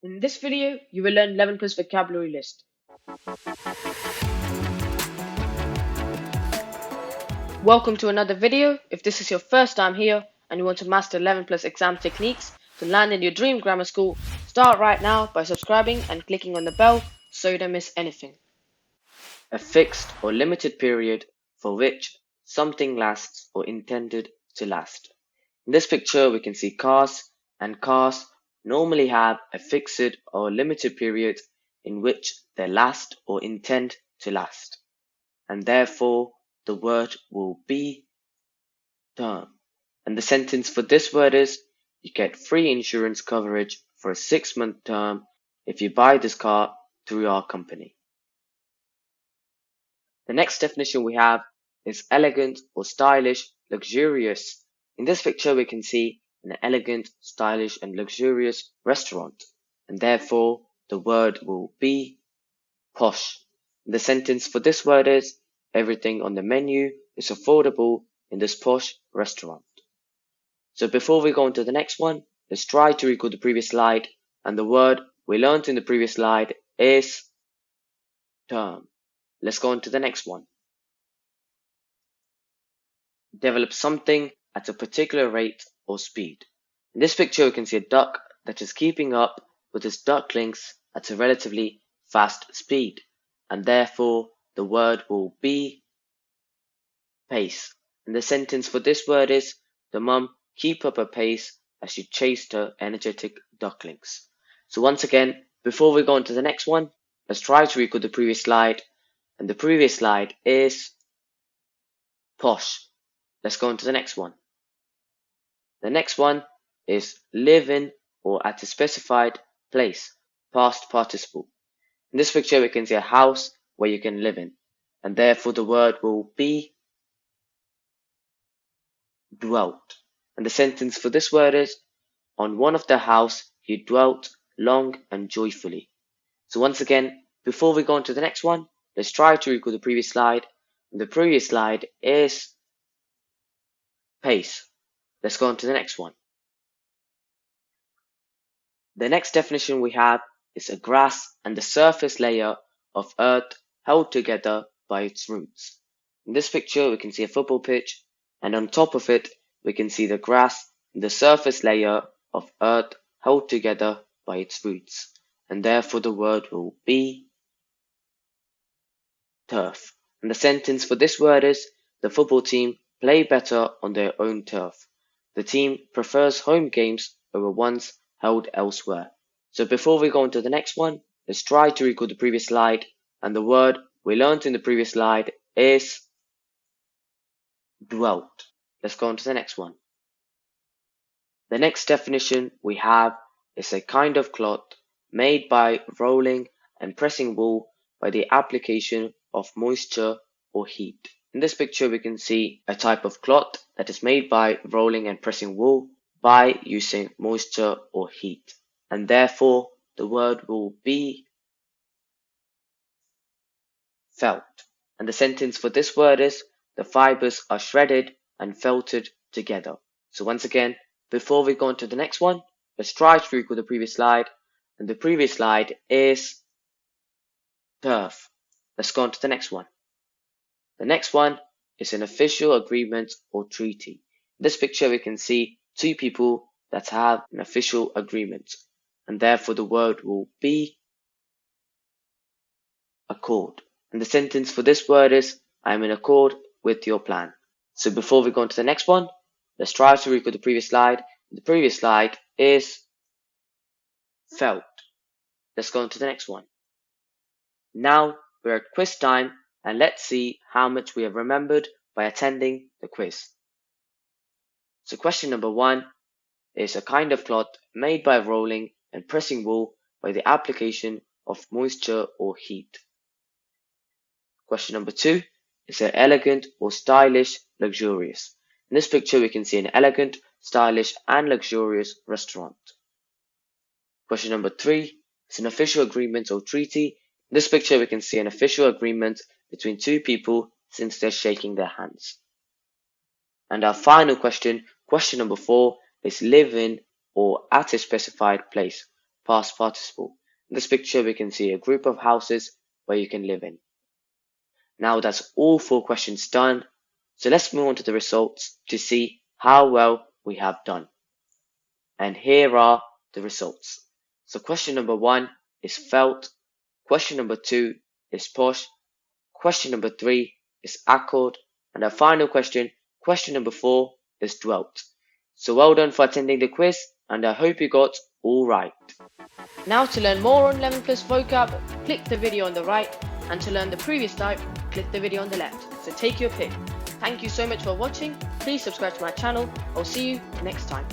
In this video, you will learn 11 plus vocabulary list. Welcome to another video. If this is your first time here and you want to master 11 plus exam techniques to land in your dream grammar school, start right now by subscribing and clicking on the bell so you don't miss anything. A fixed or limited period for which something lasts or intended to last. In this picture, we can see cars, and cars normally have a fixed or limited period in which they last or intend to last, and therefore the word will be term. And the sentence for this word is, you get free insurance coverage for a 6-month term if you buy this car through our company. The next definition we have is elegant or stylish, luxurious. In this picture, we can see an elegant, stylish, and luxurious restaurant, and therefore the word will be posh. The sentence for this word is, everything on the menu is affordable in this posh restaurant. So before we go on to the next one, let's try to recall the previous slide, and the word we learned in the previous slide is term. Let's go on to the next one. Develop something at a particular rate or speed. In this picture, we can see a duck that is keeping up with its ducklings at a relatively fast speed, and therefore the word will be pace. And the sentence for this word is, the mum keep up her pace as she chased her energetic ducklings. So once again, before we go on to the next one, let's try to recall the previous slide, and the previous slide is posh. Let's go on to the next one. The next one is live in or at a specified place, past participle. In this picture, we can see a house where you can live in, and therefore the word will be dwelt. And the sentence for this word is, on one of the house he dwelt long and joyfully. So once again, before we go on to the next one, let's try to recall the previous slide, and the previous slide is pace. Let's go on to the next one. The next definition we have is a grass and the surface layer of earth held together by its roots. In this picture, we can see a football pitch, and on top of it, we can see the grass and the surface layer of earth held together by its roots, and therefore the word will be turf. And the sentence for this word is, the football team play better on their own turf. The team prefers home games over ones held elsewhere. So before we go on to the next one, let's try to recall the previous slide, and the word we learned in the previous slide is dwelt. Let's go on to the next one. The next definition we have is a kind of cloth made by rolling and pressing wool by the application of moisture or heat. In this picture, we can see a type of cloth that is made by rolling and pressing wool by using moisture or heat, and therefore the word will be felt. And the sentence for this word is, the fibers are shredded and felted together. So once again, before we go on to the next one, let's try to recall the previous slide, and the previous slide is turf. Let's go on to the next one. The next one is an official agreement or treaty. In this picture, we can see two people that have an official agreement, and therefore the word will be accord. And the sentence for this word is, I am in accord with your plan. So before we go on to the next one, let's try to recall the previous slide. The previous slide is felt. Let's go on to the next one. Now we're at quiz time, and let's see how much we have remembered by attending the quiz. So question number 1 is a kind of cloth made by rolling and pressing wool by the application of moisture or heat. Question number 2 is an elegant or stylish, luxurious. In this picture, we can see an elegant, stylish, and luxurious restaurant. Question number 3 is an official agreement or treaty. In this picture, we can see an official agreement between two people since they're shaking their hands. And our final question, question number 4, is live in or at a specified place, past participle. In this picture, we can see a group of houses where you can live in. Now that's all 4 questions done. So let's move on to the results to see how well we have done. And here are the results. So question number 1 is felt. Question number 2 is posh. Question number 3 is accord. And our final question, question number 4, is dwelt. So well done for attending the quiz, and I hope you got all right. Now to learn more on 11 plus vocab, click the video on the right, and to learn the previous type, click the video on the left. So take your pick. Thank you so much for watching. Please subscribe to my channel. I'll see you next time.